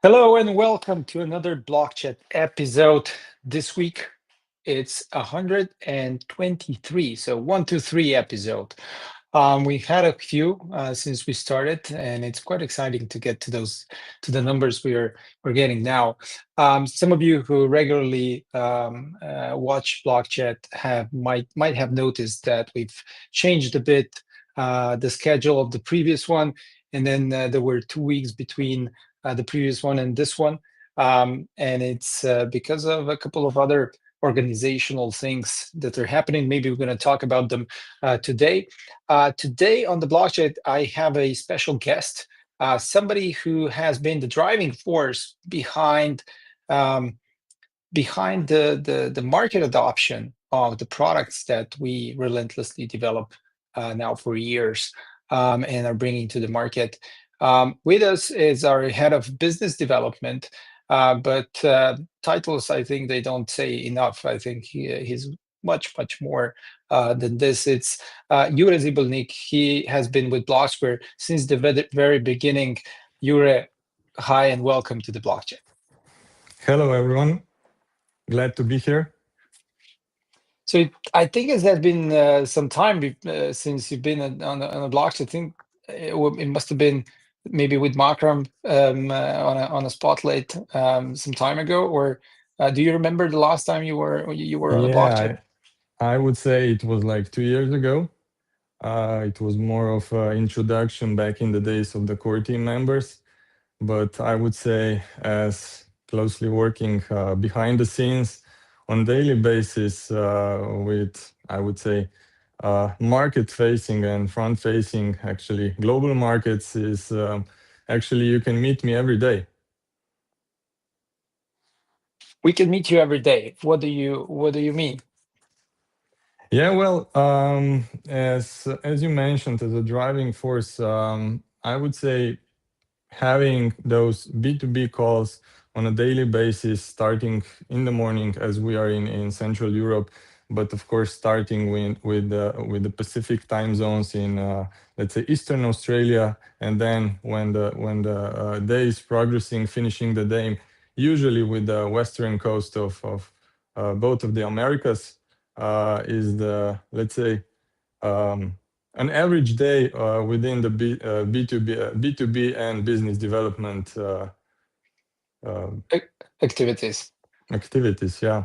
Hello and welcome to another Blockchat episode. This week it's 123, so 123 episode. We've had a few since we started, and it's quite exciting to get to the numbers we're getting now. Some of you who regularly watch Blockchat might have noticed that we've changed a bit the schedule of the previous one, and then there were 2 weeks between the previous one and this one. And it's because of a couple of other organizational things that are happening. Maybe we're going to talk about them today. Today on the blockchain, I have a special guest, somebody who has been the driving force um, behind the market adoption of the products that we relentlessly develop now for years and are bringing to the market. With us is our head of business development, but titles, I think they don't say enough. I think he's much more than this. It's Jure Zibelnik. He has been with Blocksquare since the very beginning. Jure, hi and welcome to the blockchain. Hello, everyone. Glad to be here. So I think it has been some time since you've been on the blocks. I think it must have been maybe with Makram on a spotlight some time ago. Or do you remember the last time you were on a blockchain? Yeah, I would say it was like 2 years ago. It was more of an introduction back in the days of the core team members. But I would say, as closely working behind the scenes on daily basis with, I would say, market facing and front facing, actually, global markets is actually you can meet me every day. We can meet you every day. What do you mean? Yeah, well, as you mentioned, as a driving force, I would say having those B2B calls on a daily basis, starting in the morning as we are in Central Europe, but of course starting with the Pacific time zones in let's say Eastern Australia, and then when the day is progressing, finishing the day, usually with the western coast of both of the Americas, is the, let's say, um, an average day within the B2B and business development uh, Activities. activities. Yeah.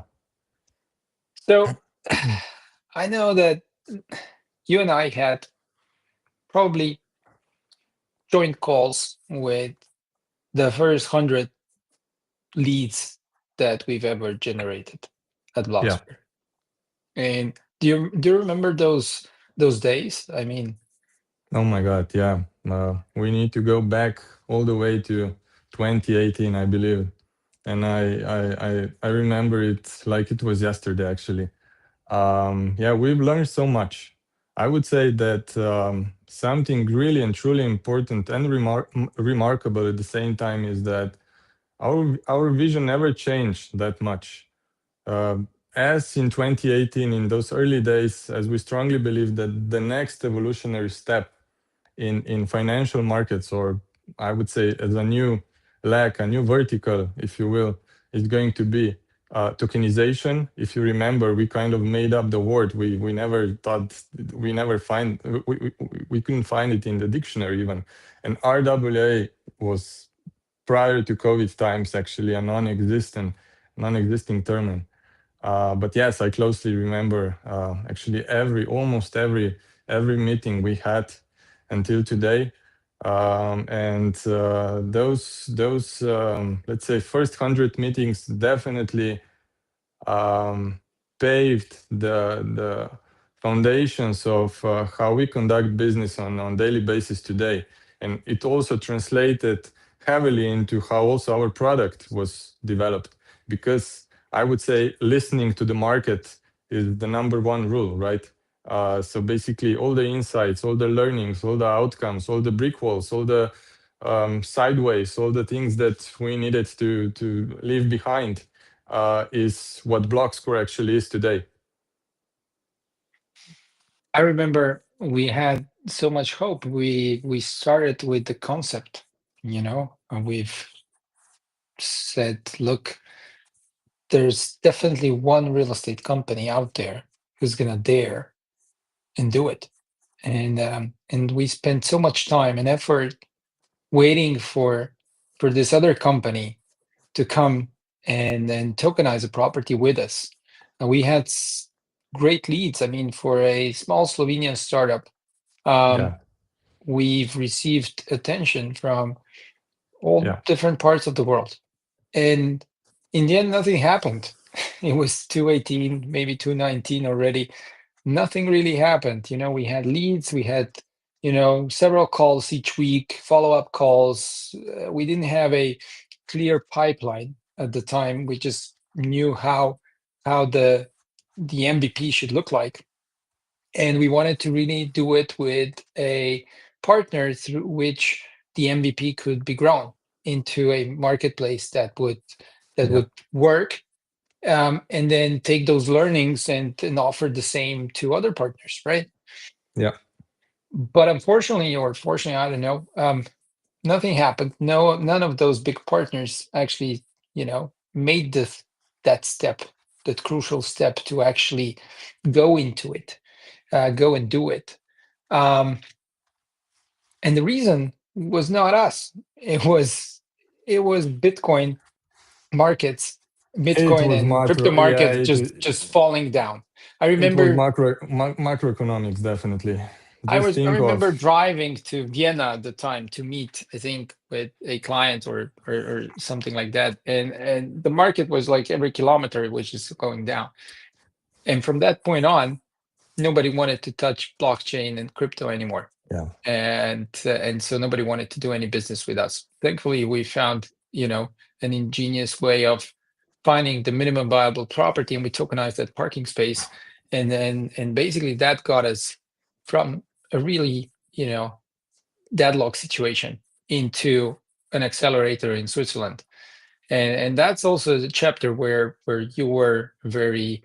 So I know that you and I had probably joint calls with the first 100 leads that we've ever generated at Yeah. Blocksquare. And do you remember those days? I mean, Oh my God. Yeah. We need to go back all the way to 2018, I believe. And I remember it like it was yesterday, actually. Yeah, we've learned so much. I would say that something really and truly important and remarkable at the same time is that our vision never changed that much. As in 2018, in those early days, as we strongly believe that the next evolutionary step in financial markets, or I would say as a new leg, a new vertical, if you will, is going to be tokenization. If you remember, we kind of made up the word. We never thought, we couldn't find it in the dictionary even. And RWA was, prior to COVID times, actually a non-existing term. But yes, I closely remember actually almost every meeting we had until today. And those let's say first 100 meetings definitely um, paved the foundations of how we conduct business on daily basis today. And it also translated heavily into how also our product was developed. Because I would say listening to the market is the number one rule, right? So basically, all the insights, all the learnings, all the outcomes, all the brick walls, all the sideways, all the things that we needed to leave behind is what Blocksquare actually is today. I remember we had so much hope. We started with the concept, and we've said, look, there's definitely one real estate company out there who's gonna dare and do it. And we spent so much time and effort waiting for this other company to come and tokenize a property with us. And we had great leads. I mean, for a small Slovenian startup, um, Yeah. we've received attention from all Yeah. different parts of the world. And in the end, nothing happened. It was 218, maybe 219 already. Nothing really happened. We had leads, we had, several calls each week, follow-up calls. We didn't have a clear pipeline at the time. We just knew how the MVP should look like. And we wanted to really do it with a partner through which the MVP could be grown into a marketplace that would Yeah. work, and then take those learnings and offer the same to other partners, right? Yeah. But unfortunately, or fortunately, I don't know, nothing happened. No, none of those big partners actually, made that step, that crucial step to actually go into it, go and do it. Um, and the reason was not us. It was Bitcoin markets, It Bitcoin was and crypto macro. Yeah. markets just falling down. I It was remember macroeconomics, definitely. I Just was I think remember of. driving to Vienna at the time to meet, I think, with a client or something like that. And the market was like every kilometer which is going down. And from that point on, nobody wanted to touch blockchain and crypto anymore. Yeah. And so nobody wanted to do any business with us. Thankfully, we found, an ingenious way of finding the minimum viable property, and we tokenized that parking space. And basically that got us from a really, deadlock situation into an accelerator in Switzerland. And that's also the chapter where you were very,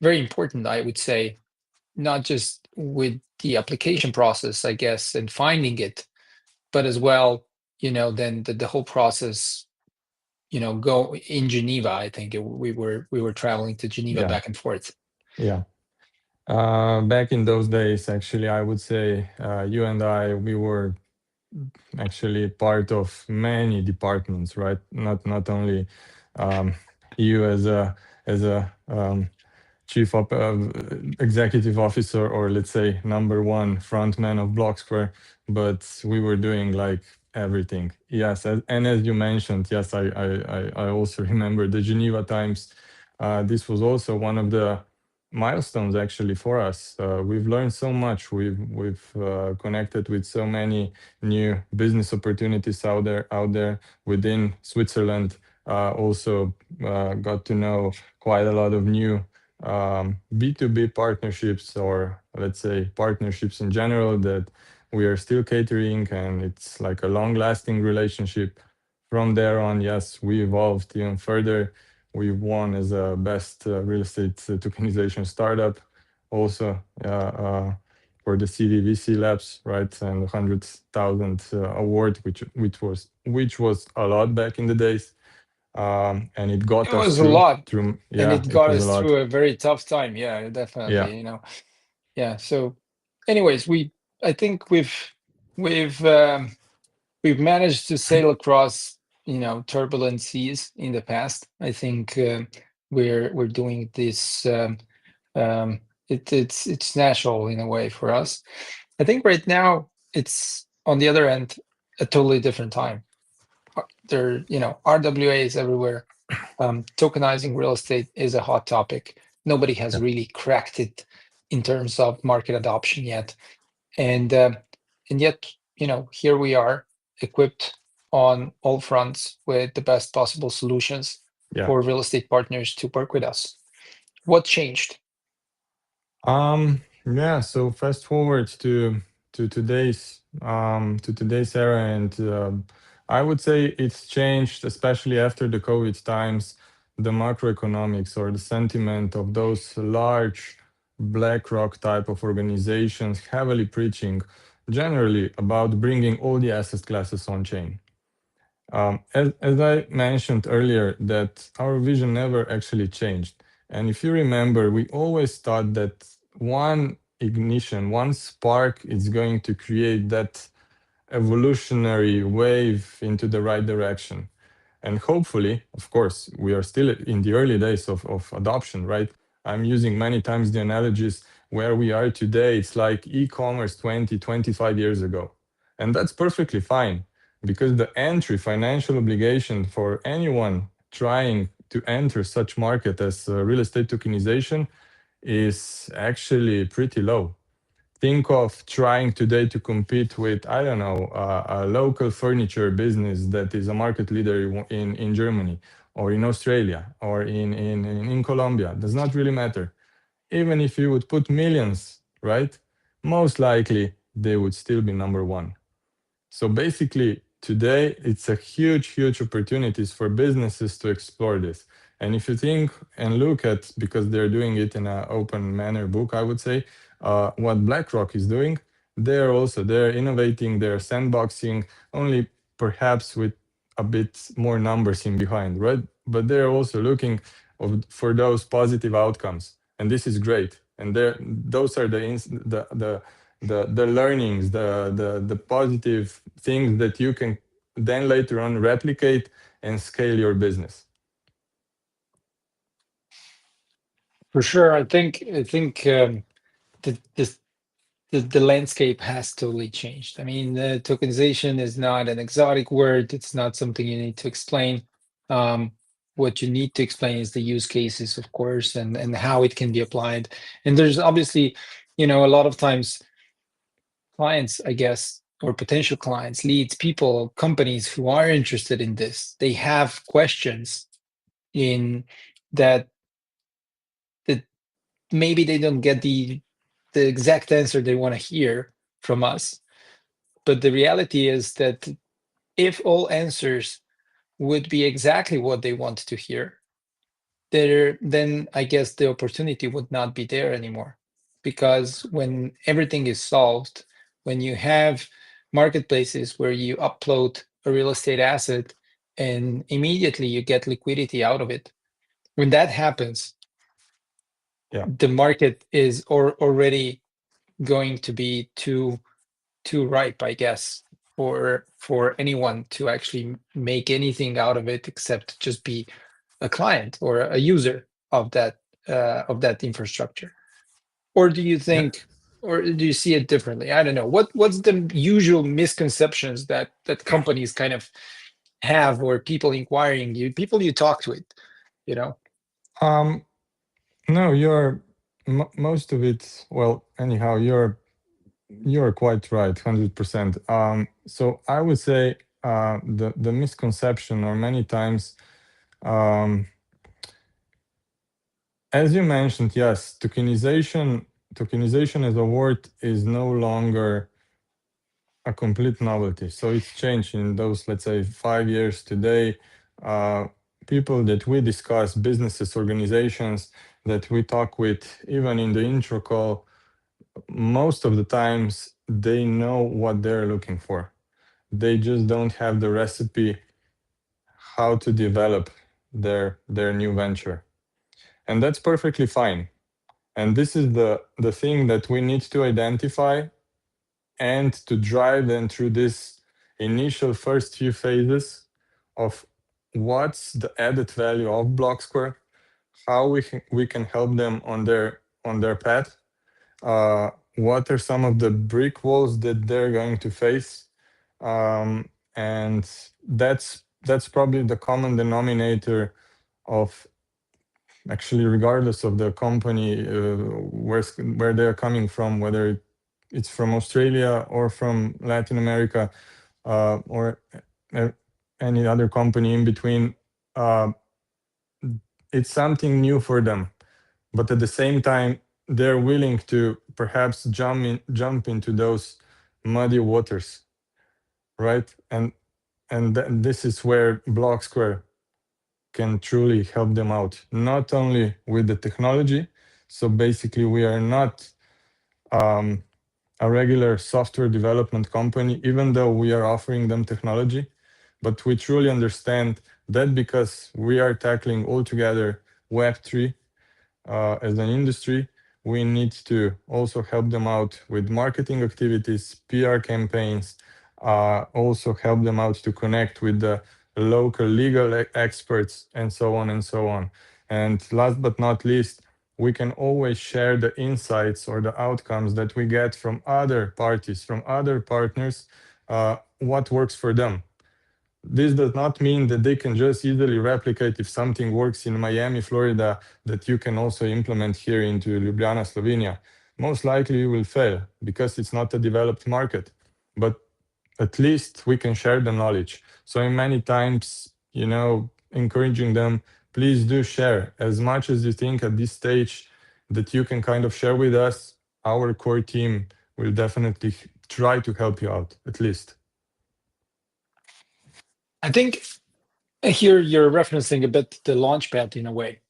very important, I would say, not just with the application process, I guess, and finding it, but as well, then the whole process, go in Geneva. I think we were traveling to Geneva Yeah. back and forth. Yeah. Back in those days, actually, I would say you and I, we were actually part of many departments, right? Not only um, you as a chief executive officer, or let's say number one frontman of Blocksquare, but we were doing like everything. Yes, and as you mentioned, yes, I also remember the Geneva times. This was also one of the milestones actually for us. We've learned so much. We've connected with so many new business opportunities out there within Switzerland. Also got to know quite a lot of new B2B partnerships, or let's say partnerships in general, that we are still catering, and it's like a long lasting relationship. From there on, yes, we evolved even further. We won as a best real estate tokenization startup, also for the CDVC Labs, right, and 100,000 award, which was a lot back in the days, and it got It us was a through lot, through. and Yeah, it it got was a us lot. through a very tough time. Yeah, Yeah. definitely. Yeah. So, anyways, I think we've we've managed to sail across, turbulent seas in the past. I think we're doing this. Um, it's natural in a way for us. I think right now it's on the other end a totally different time. There, RWA is everywhere. Tokenizing real estate is a hot topic. Nobody has Yeah. really cracked it in terms of market adoption yet, and yet, here we are, equipped on all fronts with the best possible solutions Yeah. for real estate partners to work with us. What changed? Yeah, so fast forward to today's era, and I would say it's changed, especially after the COVID times, the macroeconomics or the sentiment of those large BlackRock type of organizations heavily preaching generally about bringing all the asset classes on chain. As I mentioned earlier, that our vision never actually changed. And if you remember, we always thought that one ignition, one spark is going to create that evolutionary wave into the right direction. And hopefully, of course, we are still in the early days of adoption, right? I'm using many times the analogies where we are today. It's like e-commerce 20, 25 years ago. And that's perfectly fine because the entry financial obligation for anyone trying to enter such market as real estate tokenization is actually pretty low. Think of trying today to compete with, I don't know, a local furniture business that is a market leader in Germany or in Australia or in Colombia. Does not really matter. Even if you would put millions, right? Most likely they would still be number one. So basically, today it's a huge, huge opportunities for businesses to explore this. And if you think and look at, because they're doing it in an open manner book, I would say, what BlackRock is doing, they're innovating, they're sandboxing, only perhaps with a bit more numbers in behind, right? But they're also looking for those positive outcomes, and this is great. And those are the learnings, the positive things that you can then later on replicate and scale your business. For sure. I think the, this the landscape has totally changed. I mean, tokenization is not an exotic word. It's not something you need to explain. Um, what you need to explain is the use cases, of course, and how it can be applied. And there's obviously, a lot of times clients, I guess, or potential clients, leads, people, companies who are interested in this. They have questions in that that maybe they don't get the exact answer they want to hear from us. But the reality is that if all answers would be exactly what they want to hear, then I guess the opportunity would not be there anymore. Because when everything is solved, when you have marketplaces where you upload a real estate asset and immediately you get liquidity out of it, when that happens, Yeah. the market is already going to be too ripe, I guess, for anyone to actually make anything out of it except just be a client or a user of that infrastructure. Or do you Yeah. think, or do you see it differently? I don't know. What's the usual misconceptions that companies kind of have, or people inquiring you, people you talked with, you know? Um, no, most of it. Well, anyhow, you're quite right, 100%. So I would say the misconception, or many times, um, as you mentioned, yes, tokenization as a word is no longer a complete novelty. So it's changed in those, let's say, 5 years today. Uh, People that we discuss, businesses, organizations that we talk with, even in the intro call, most of the times they know what they're looking for. They just don't have the recipe how to develop their new venture. And that's perfectly fine. And this is the thing that we need to identify and to drive them through this initial first few phases of what's the added value of Blocksquare, how we can help them on their path, what are some of the brick walls that they're going to face, and that's probably the common denominator of, actually, regardless of the company, where they're coming from, whether it's from Australia or from Latin America, or uh, any other company in between. uh, it's something new for them, but at the same time they're willing to perhaps jump into those muddy waters, right? And this is where Blocksquare can truly help them out, not only with the technology. So basically, we are not um, a regular software development company, even though we are offering them technology, but we truly understand that because we are tackling altogether Web3 as an industry, we need to also help them out with marketing activities, PR campaigns, also help them out to connect with the local legal experts, and so on and so on. And last but not least, we can always share the insights or the outcomes that we get from other parties, from other partners, what works for them. This does not mean that they can just easily replicate if something works in Miami, Florida, that you can also implement here into Ljubljana, Slovenia. Most likely you will fail because it's not a developed market. But at least we can share the knowledge. So in many times, encouraging them, please do share as much as you think at this stage that you can kind of share with us. Our core team will definitely try to help you out, at least. I think here you're referencing a bit the launchpad in a way,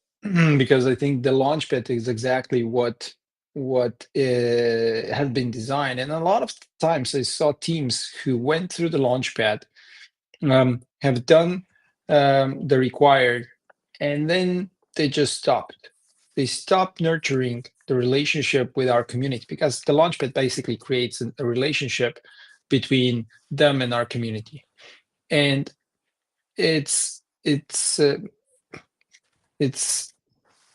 because I think the launchpad is exactly what has been designed. And a lot of times I saw teams who went through the launchpad, have done the required, and then they just stopped. They stopped nurturing the relationship with our community, because the launchpad basically creates a relationship between them and our community. And it's it's uh, it's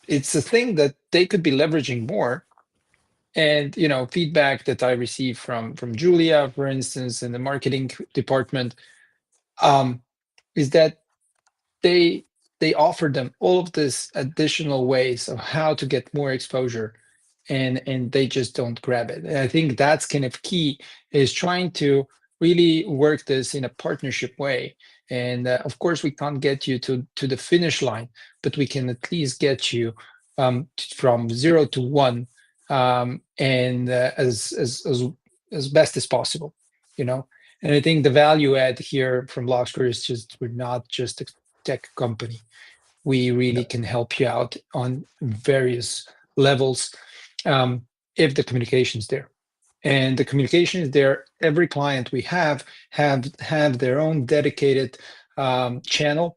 it's a thing that they could be leveraging more. And feedback that I received from Julia, for instance, in the marketing department, um, is that they they offer them all of this additional ways of how to get more exposure, and they just don't grab it. And I think that's kind of key, is trying to really work this in a partnership way. And of course we can't get you to the finish line, but we can at least get you from 0 to 1, and as best as possible, and I think the value add here from Blocksquare is just, we're not just a tech company. We really can help you out on various levels, if the communication is there. And the communication is there. Every client we have their own dedicated channel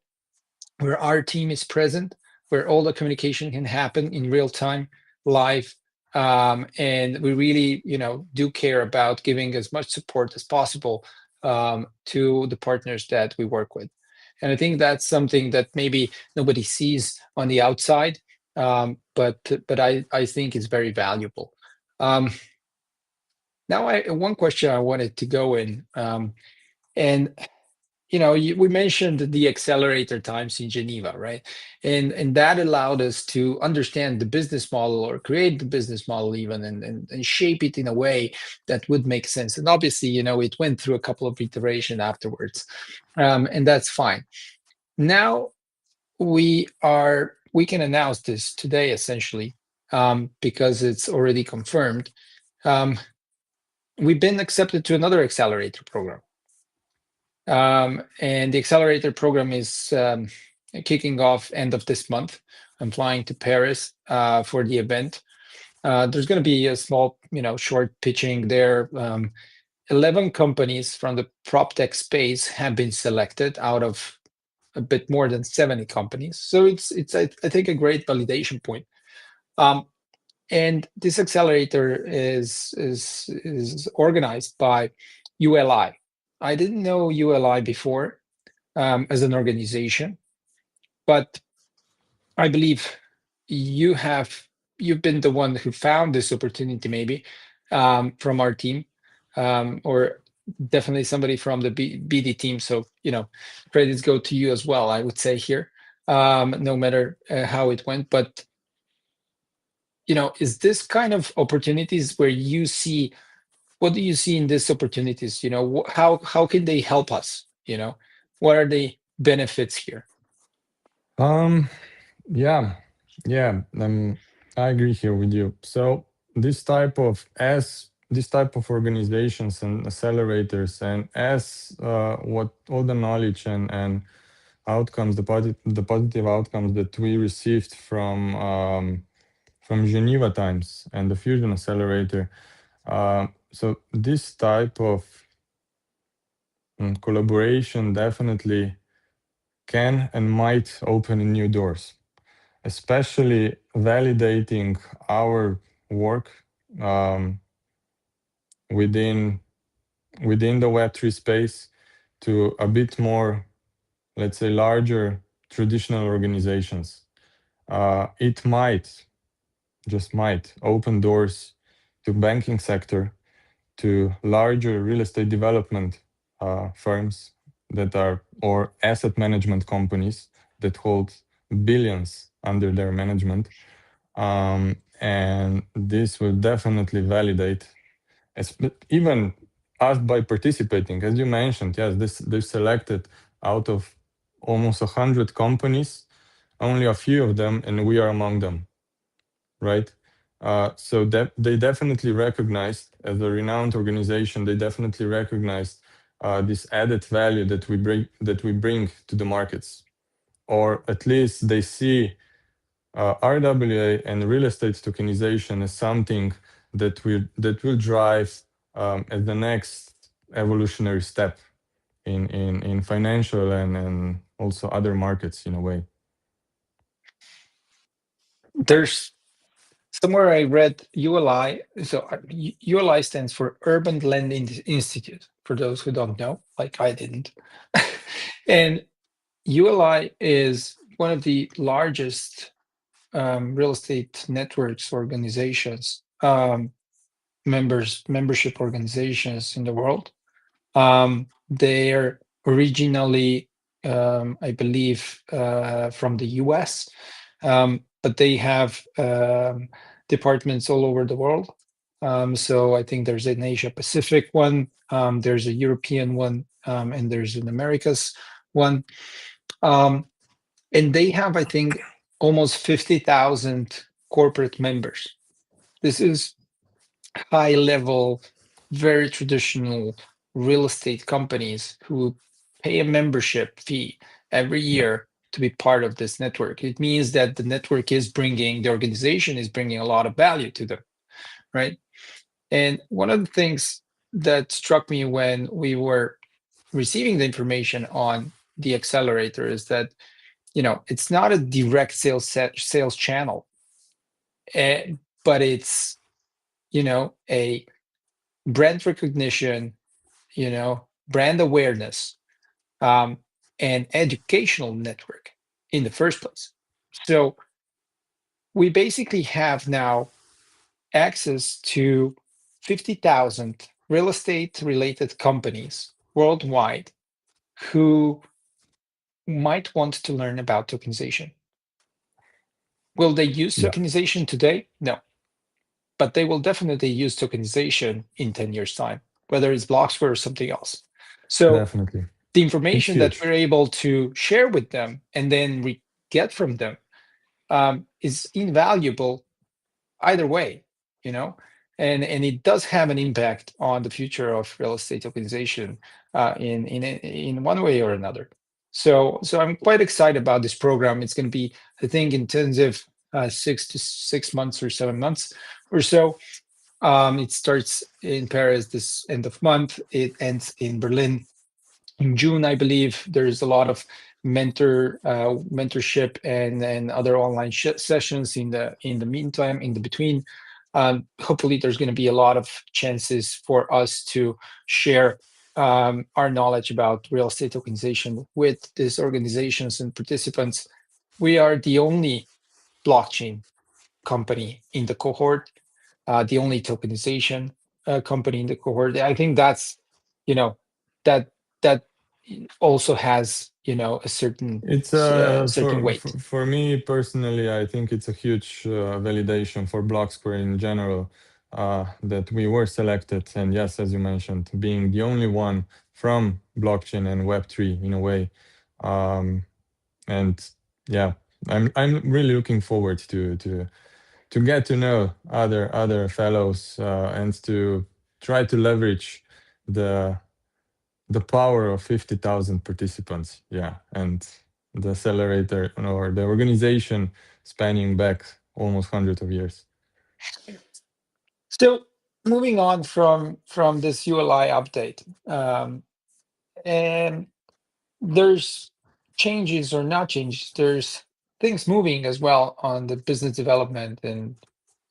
where our team is present, where all the communication can happen in real time, live. And we really, do care about giving as much support as possible to the partners that we work with. And I think that's something that maybe nobody sees on the outside, but I think is very valuable. Um, Now, one question I wanted to go in, and we mentioned the accelerator times in Geneva, right? And that allowed us to understand the business model, or create the business model even, and shape it in a way that would make sense. And obviously, it went through a couple of iterations afterwards, and that's fine. Now we can announce this today, essentially, because it's already confirmed. We've been accepted to another accelerator program. And the accelerator program is kicking off end of this month. I'm flying to Paris for the event. There's going to be a small, short pitching there. 11 companies from the prop tech space have been selected out of a bit more than 70 companies. So it's I think a great validation point. And this accelerator is organized by ULI. I didn't know ULI before as an organization, but I believe you've been the one who found this opportunity, maybe from our team, or definitely somebody from the BD team. So credits go to you as well, I would say here, no matter how it went. But is this kind of opportunities where you see? What do you see in these opportunities? How can they help us? What are the benefits here? Um, yeah, yeah, I agree here with you. So this type of organizations and accelerators, and as what all the knowledge and outcomes, the positive outcomes that we received from Geneva Times and the Fusion Accelerator. So this type of And collaboration definitely can and might open new doors, especially validating our work um, within the Web3 space to a bit more, let's say, larger traditional organizations. It might, just might, open doors to banking sector, to larger real estate development firms that are, or asset management companies that hold billions under their management. And this will definitely validate, even us by participating. As you mentioned, yes, they've selected out of almost 100 companies, only a few of them, and we are among them, right? So that they definitely recognized, as a renowned organization, they definitely recognized this added value that we bring to the markets, or at least they see RWA and real estate tokenization as something that will drive as the next evolutionary step in financial and also other markets in a way. There's somewhere I read ULI. So ULI stands for Urban Lending Institute, for those who don't know, like I didn't. And ULI is one of the largest real estate networks organizations, membership organizations in the world. They're originally, I believe, from the US, but they have departments all over the world. So I think there's an Asia Pacific one, there's a European one, and there's an Americas one. And they have, I think, almost 50,000 corporate members. This is high level, very traditional real estate companies who pay a membership fee every Yeah, year to be part of this network. It means that the network is bringing, the organization is bringing a lot of value to them, right? And one of the things that struck me when we were receiving the information on the accelerator is that, you know, it's not a direct sales channel, but it's, you know, a brand recognition, you know, brand awareness, um, and educational network in the first place. So we basically have now access to 50,000 real estate related companies worldwide who might want to learn about tokenization. Will they use yeah, tokenization today? No, but they will definitely use tokenization in 10 years' time, whether it's Blocksquare or something else. So definitely. the It's information that huge. we're able to share with them and then we get from them is invaluable either way, you know, and it does have an impact on the future of real estate tokenization in one way or another. So I'm quite excited about this program. It's going to be, I think, intensive, 6 months or 7 months or so. It starts in Paris this end of month. It ends in Berlin in June, I believe. There's a lot of mentorship and other online sessions in the meantime, in the between. Hopefully, there's going to be a lot of chances for us to share our knowledge about real estate tokenization with these organizations and participants. We are the only blockchain company in the cohort, the only tokenization company in the cohort. I think that's, you know, that that also has, you know, a It's certain weight. for me personally, I think it's a huge validation for Blocksquare in general, that we were selected, and yes, as you mentioned, being the only one from blockchain and Web3 in a way, um, and yeah, I'm really looking forward to get to know other fellows, and to try to leverage the power of 50,000 participants. Yeah, and the accelerator or the organization spanning back almost hundreds of years. So moving on from this ULI update, and there's changes or not changes. There's things moving as well on the business development and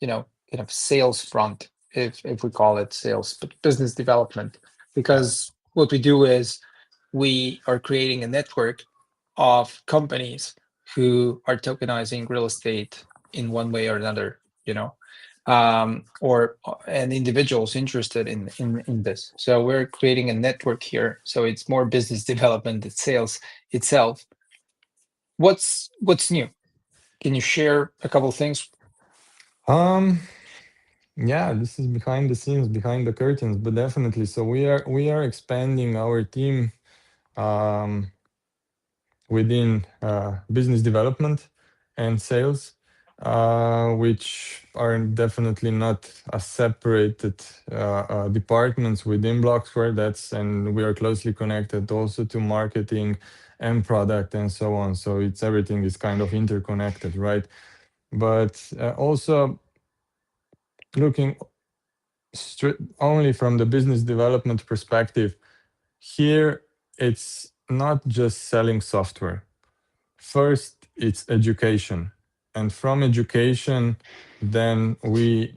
kind of sales front, if we call it sales, but business development. Yeah. Because what we do is we are creating a network of companies who are tokenizing real estate in one way or another, or and individuals interested in this. So we're creating a network here. So it's more business development than sales itself. What's new? Can you share a couple of things? Um, yeah, this is behind the scenes, behind the curtains, but definitely. So we are expanding our team um, within business development and sales, which are definitely not a separated departments within Blocksquare. And we are closely connected also to marketing and product and so on. So it's everything is kind of interconnected, right? But also looking only from the business development perspective, here it's not just selling software. First it's education, and from education then we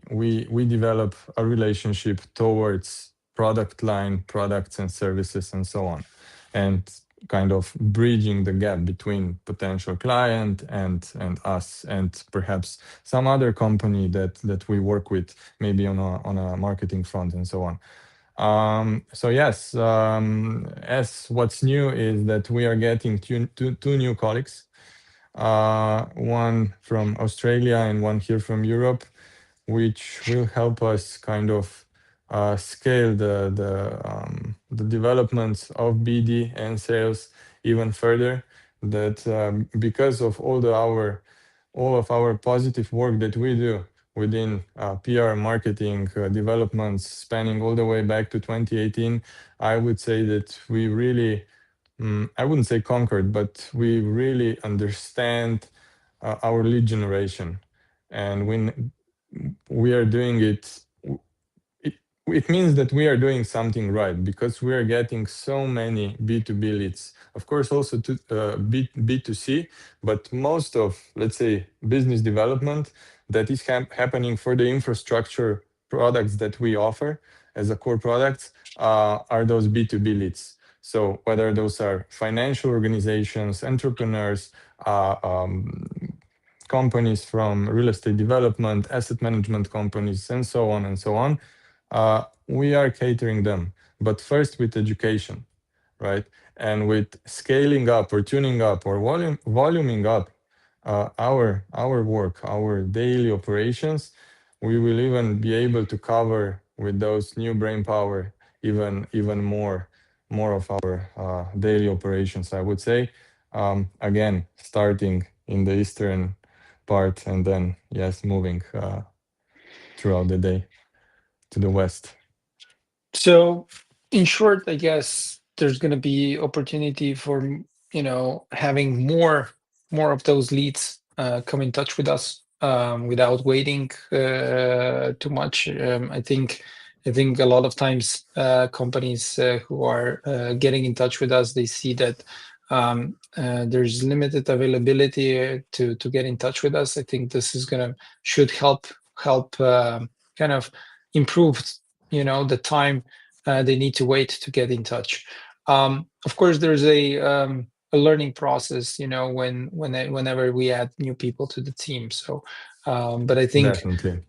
develop a relationship towards product line, products and services and so on, and kind of bridging the gap between potential client and us and perhaps some other company that we work with, maybe on a marketing front and so on. So yes, as what's new is that we are getting two new colleagues, one from Australia and one here from Europe, which will help us kind of scale the developments of BD and sales even further. That because of all of our positive work that we do within PR marketing developments spanning all the way back to 2018, I would say that we really, I wouldn't say conquered, but we really understand our lead generation. And when we are doing it, it, it means that we are doing something right because we are getting so many B2B leads. Of course, also to B2C, but most of, let's say, business development that is happening for the infrastructure products that we offer as a core products are those B2B leads. So whether those are financial organizations, entrepreneurs, companies from real estate development, asset management companies, and so on and so on, we are catering them. But first with education, right? And with scaling up or tuning up or voluming up our work, our daily operations, we will even be able to cover with those new brain power even more of our daily operations, I would say. Again, starting in the eastern part and then yes, moving throughout the day to the west. So, in short, I guess there's going to be opportunity for having more of those leads come in touch with us without waiting too much. I think a lot of times companies who are getting in touch with us, they see that there's limited availability to get in touch with us. I think this is gonna should help kind of improve the time they need to wait to get in touch. Of course, there's a learning process, whenever we add new people to the team. So, but I think, Definitely.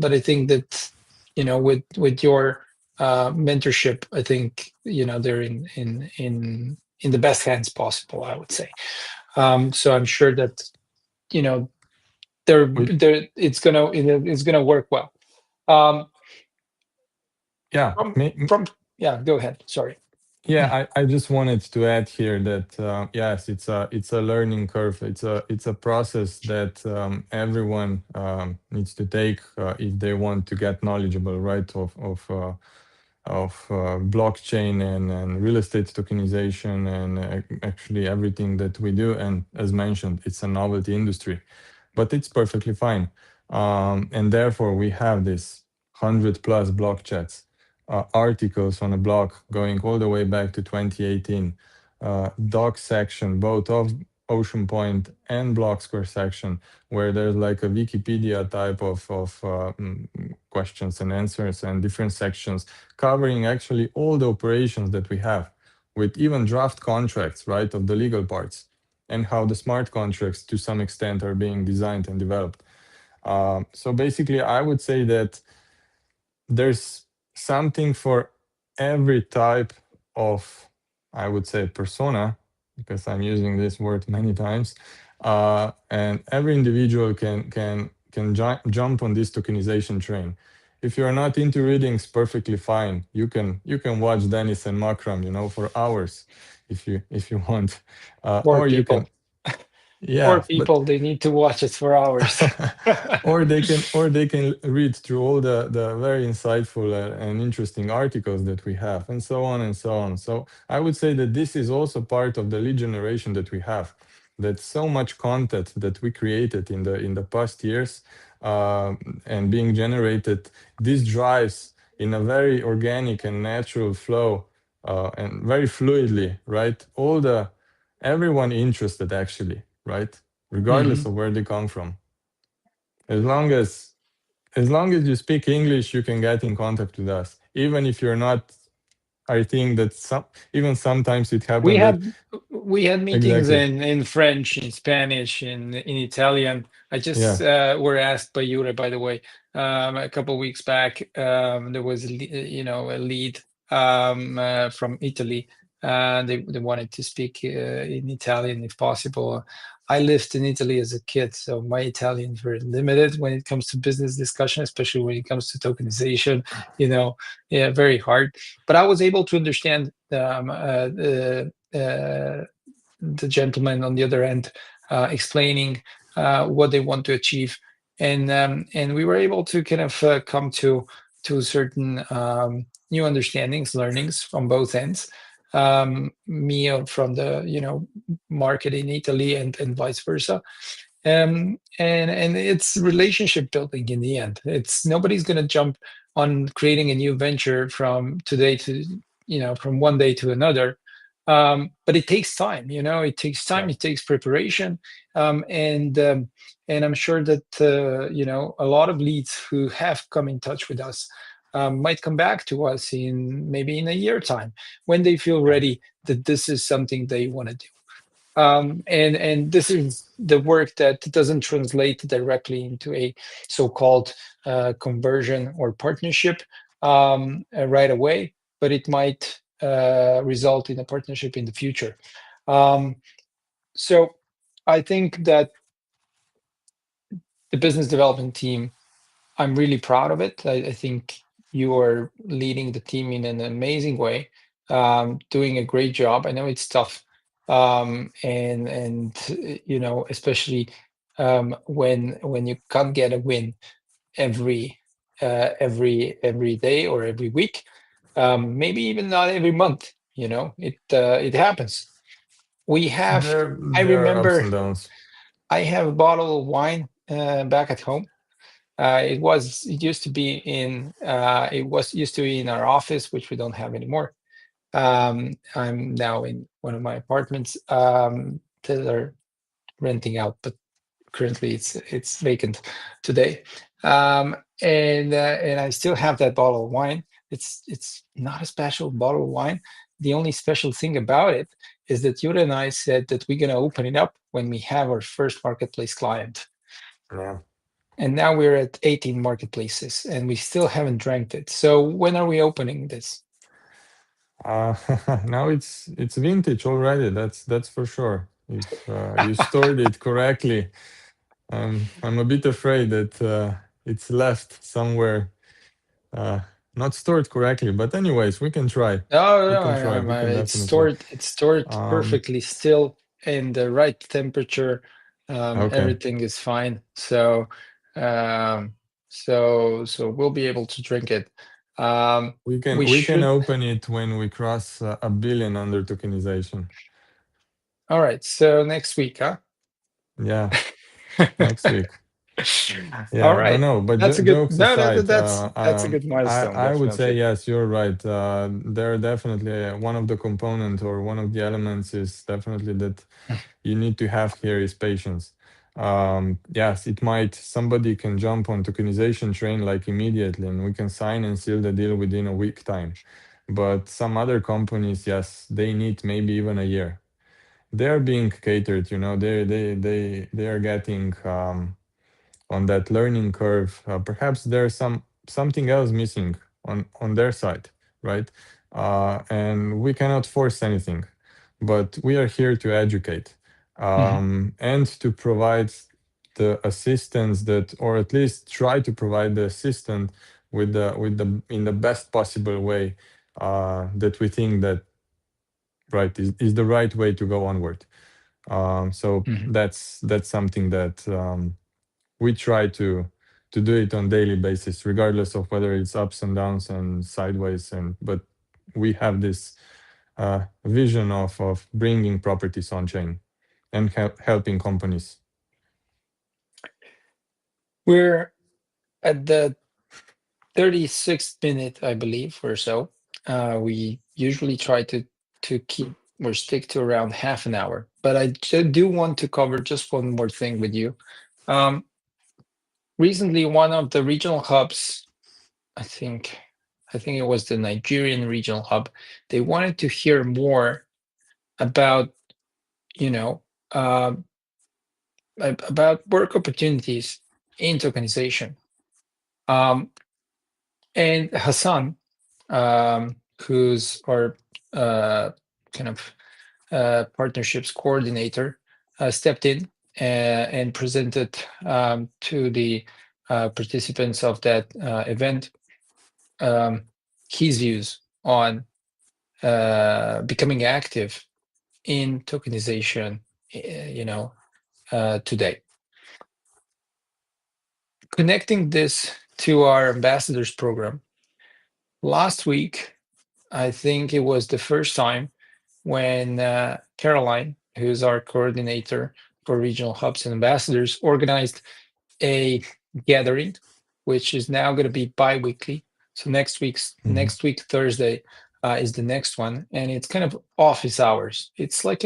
but I think that, with your mentorship, I think they're in the best hands possible, I would say. So I'm sure that you know We, it's gonna work well. Um, yeah, from from yeah, go ahead. Sorry. yeah. I just wanted to add here that yes, it's a learning curve. It's a process that everyone needs to take if they want to get knowledgeable, right? Of blockchain and real estate tokenization and actually everything that we do. And as mentioned, it's a novelty industry, but it's perfectly fine. And therefore, we have this 100 plus block chats articles on a blog going all the way back to 2018. Doc section, both of Ocean Point and Blocksquare section, where there's like a Wikipedia type of questions and answers and different sections covering actually all the operations that we have, with even draft contracts, right, of the legal parts, and how the smart contracts to some extent are being designed and developed. So basically, I would say that there's something for every type of, I would say, persona, because I'm using this word many times, and every individual can jump on this tokenization train. If you're not into readings, perfectly fine. You can watch Denis and Makram, for hours, if you want, Poor or you can, people. Poor yeah, but people, they need to watch it for hours. or they can read through all the very insightful and interesting articles that we have, and so on and so on. So I would say that this is also part of the lead generation that we have, that so much content that we created in the past years, and being generated, this drives in a very organic and natural flow, and very fluidly, right, everyone interested actually, right, regardless Mhm. of where they come from. As long as you speak English, you can get in contact with us. Even if you're not, I think that even sometimes it We happened that had we had meetings exactly. in French, in Spanish, in Italian. I just Yeah. were asked by Jure, by the way, a couple weeks back. There was a lead from Italy. They wanted to speak in Italian if possible. I lived in Italy as a kid, so my Italian is very limited when it comes to business discussion, especially when it comes to tokenization. Yeah, very hard. But I was able to understand the gentleman on the other end explaining what they want to achieve, and we were able to kind of come to certain new understandings, learnings from both ends. Me from the market in Italy and vice versa. And it's relationship building in the end. It's nobody's going to jump on creating a new venture from today to from one day to another. But it takes time. It takes time. Yeah. It takes preparation. And I'm sure that a lot of leads who have come in touch with us might come back to us in maybe in a year time when they feel Yeah. ready that this is something they want to do. And this is the work that doesn't translate directly into a so-called conversion or partnership right away, but it might result in a partnership in the future. Um, so I think that the business development team, I'm really proud of it. I think you are leading the team in an amazing way, doing a great job. I know it's tough, and especially when you can't get a win every every day or every week, maybe even not every month. It happens. We have. I There are ups and remember downs. I have a bottle of wine back at home. It was used to be in our office, which we don't have anymore. I'm now in one of my apartments that are renting out, but currently it's vacant today. And I still have that bottle of wine. It's not a special bottle of wine. The only special thing about it is that Yura and I said that we're gonna open it up when we have our first marketplace client. Yeah. And now we're at 18 marketplaces and we still haven't drank it. So when are we opening this? Uh, Now it's vintage already. That's for sure. If you stored it correctly, I'm a bit afraid that it's left somewhere, uh, not stored correctly. But anyways, we can try. No, We no, can try. We can it's definitely. stored Um, perfectly still in the right temperature. okay. Everything is fine. So we'll be able to drink it. We can We we can should. open it when we cross a billion under tokenization. All right. So next week, huh? Yeah, next week. All Yeah, no, right. no. But That's a good jokes no, aside, that's a good milestone, I would say definitely. yes. You're right. They're definitely one of the component or one of the elements is definitely that you need to have here is patience. Yes, it might somebody can jump on tokenization train like immediately, and we can sign and seal the deal within a week time. But some other companies, yes, they need maybe even a year. They're being catered, you know. They are getting on that learning curve. Perhaps there's something else missing on their side, right? And we cannot force anything, but we are here to educate Mhm, and to provide the assistance that, or at least try to provide the assistant with the in the best possible way that we think that right is the right way to go onward. So mhm. that's something that we try to do it on daily basis, regardless of whether it's ups and downs and sideways. And but we have this vision of bringing properties on chain and helping companies. We're at the 36th minute, I believe, or so. We usually try to keep or stick to around half an hour, but I do want to cover just one more thing with you. Um, Recently, one of the regional hubs, I think, I think it was the Nigerian regional hub, they wanted to hear more about, you know, uh, about work opportunities in tokenization. Um, and Hassan, who's our uh, kind of partnerships coordinator, stepped in and presented to the participants of that event um, his views on becoming active in tokenization, today. Connecting this to our ambassadors program, last week, I think it was the first time when Caroline, who's our coordinator for regional hubs and ambassadors, organized a gathering, which is now going to be bi-weekly. So Mhm. next week Thursday is the next one, and it's kind of office hours. It's like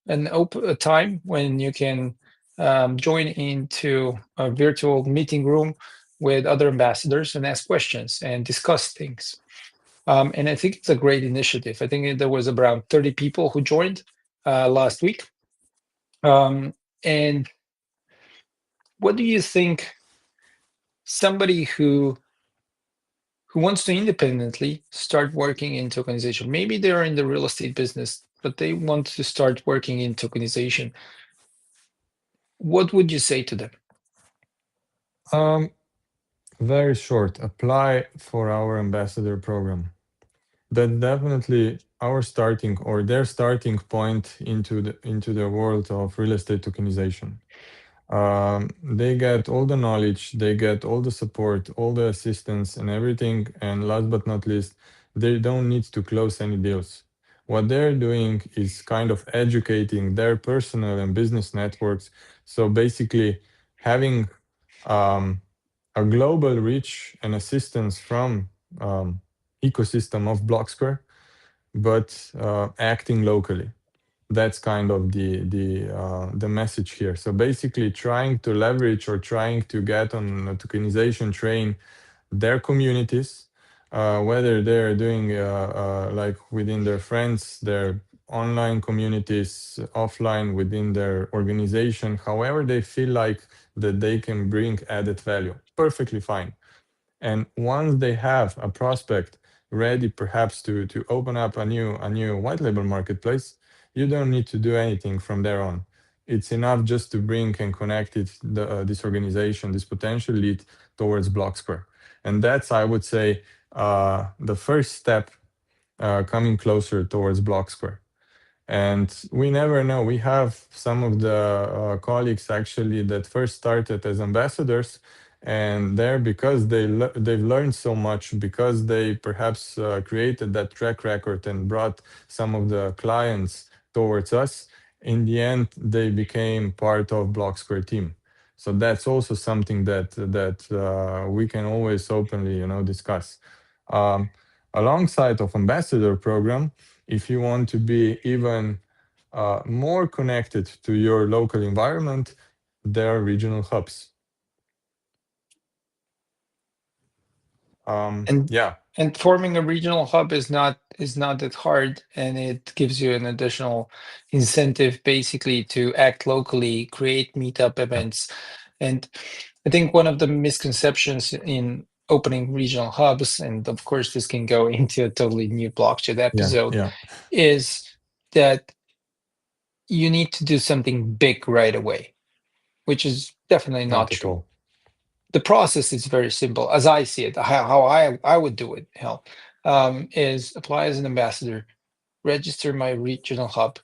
an open a time when you can join into a virtual meeting room with other ambassadors and ask questions and discuss things. And I think it's a great initiative. I think there was around 30 people who joined last week. Um, and what do you think somebody who wants to independently start working in tokenization? Maybe they're in the real estate business, but they want to start working in tokenization. What would you say to them? Um, Very short. Apply for our ambassador program. That definitely our starting or their starting point into the world of real estate tokenization. They get all the knowledge, they get all the support, all the assistance and everything. And last but not least, they don't need to close any deals. What they're doing is kind of educating their personal and business networks. So basically, having um, a global reach and assistance from ecosystem of Blocksquare, but acting locally. That's kind of the message here. So basically, trying to leverage or trying to get on a tokenization train their communities, whether they're doing like within their friends, their online communities, offline within their organization, however they feel like that they can bring added value. Perfectly fine. And once they have a prospect ready perhaps to open up a new white label marketplace, you don't need to do anything from there on. It's enough just to bring and connect this organization, this potential lead towards Blocksquare. And that's, I would say, the first step coming closer towards Blocksquare. And we never know. We have some of the colleagues actually that first started as ambassadors, and there because they've learned so much, because they perhaps created that track record and brought some of the clients towards us. In the end, they became part of Blocksquare team. So that's also something that we can always openly, discuss. Um, Alongside of ambassador program, if you want to be even more connected to your local environment, there are regional hubs. And Yeah, and forming a regional hub is not that hard, and it gives you an additional incentive basically to act locally, create meetup yeah, events. And I think one of the misconceptions in opening regional hubs, and of course this can go into a totally new blockchain yeah, episode, yeah. is that you need to do something big right away, which is definitely not Not at true. all. The process is very simple, as I see it. How I would do it, hell, is apply as an ambassador, register my regional hub,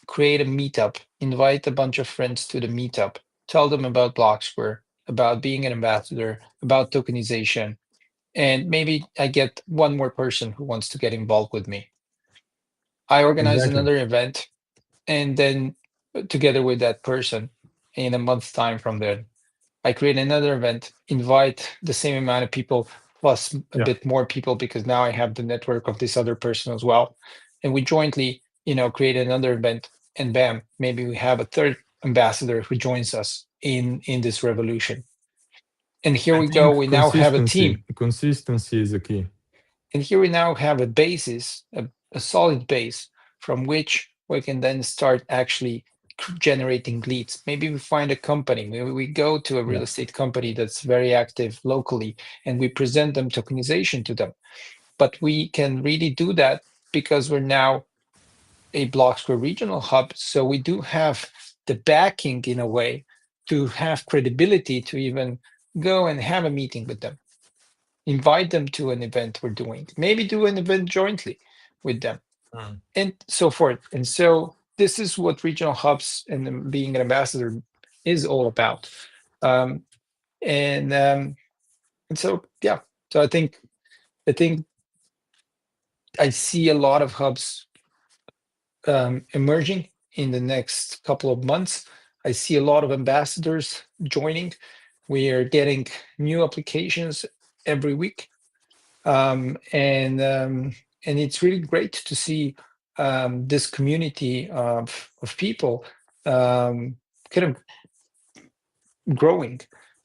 create a meetup, invite a bunch of friends to the meetup, tell them about Blocksquare, about being an ambassador, about tokenization, and maybe I get one more person who wants to get involved with me. I organize Exactly. another event, and then together with that person, in a month's time from there, I create another event, invite the same amount of people plus a Yeah, bit more people because now I have the network of this other person as well. And we jointly, create another event, and bam, maybe we have a third ambassador who joins us in this revolution. And here I we go. think We now have a consistency. team. Consistency is the key. And here we now have a basis, a solid base from which we can then start actually generating leads. Maybe we find a company, maybe we go to a real Yeah, estate company that's very active locally and we present them tokenization to them. But we can really do that because we're now a Blocksquare regional hub. So we do have the backing in a way to have credibility to even go and have a meeting with them, invite them to an event we're doing, maybe do an event jointly with them, mm, and so forth. And so this is what regional hubs and being an ambassador is all about. Um, and so yeah, so I think I see a lot of hubs emerging in the next couple of months. I see a lot of ambassadors joining. We are getting new applications every week, um, and um, and it's really great to see this community of people kind of growing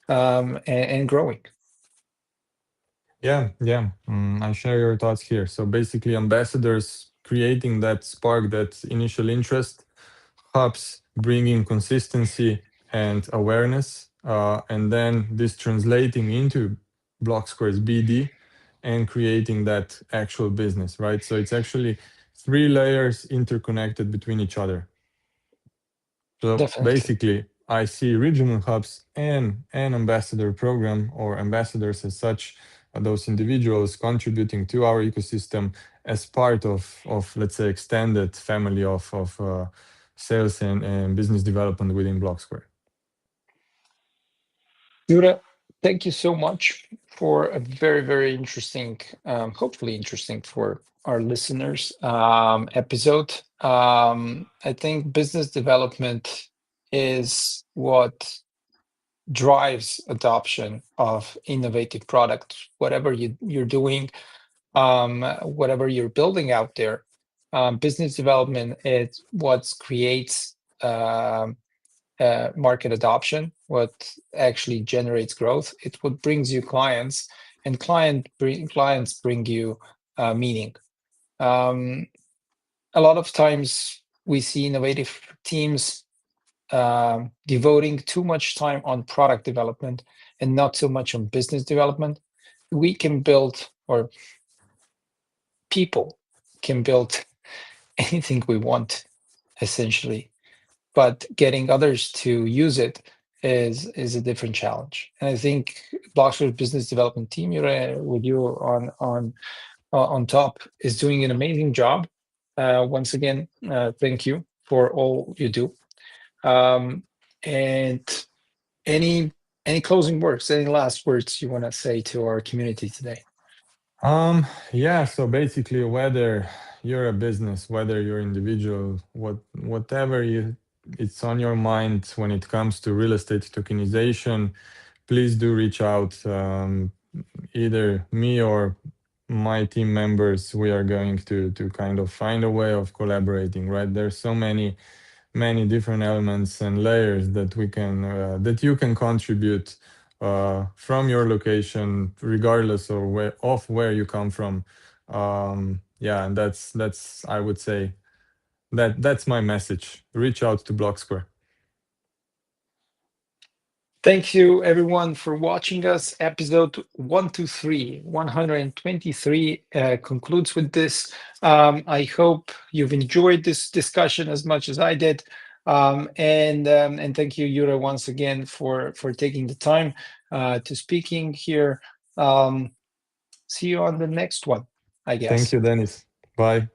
and growing. yeah, yeah. I share your thoughts here. So basically, ambassadors creating that spark, that initial interest, hubs bringing consistency and awareness, and then this translating into Blocksquare's BD and creating that actual business, right? So it's actually three layers interconnected between each other. So Definitely. basically, I see regional hubs and an ambassador program or ambassadors as such, those individuals contributing to our ecosystem as part of let's say, extended family of sales and business development within Blocksquare. Jure, thank you so much for a very, very interesting, hopefully interesting for our listeners episode. I think business development is what drives adoption of innovative products, whatever you're doing, whatever you're building out there. Business development is what creates market adoption, what actually generates growth. It's what brings you clients, and clients bring you meaning. Um, a lot of times we see innovative teams devoting too much time on product development and not so much on business development. We can build, or people can build anything we want, essentially, but getting others to use it is a different challenge. And I think Blocksquare's business development team, with you on top, is doing an amazing job. Once again, thank you for all you do. Um, and any any closing words, any last words you want to say to our community today? Yeah, so basically, whether you're a business, whether you're individual, whatever it's on your mind when it comes to real estate tokenization, please do reach out. Either me or my team members, we are going to kind of find a way of collaborating, right? There's so many different elements and layers that we can that you can contribute from your location, regardless of where you come from. Yeah, and that's I would say that's my message. Reach out to Blocksquare. Thank you, everyone, for watching us. Episode 123, 123 concludes with this. I hope you've enjoyed this discussion as much as I did. And thank you, Jure, once again for taking the time to speaking here. See you on the next one, I Thank guess. you, Denis. Bye.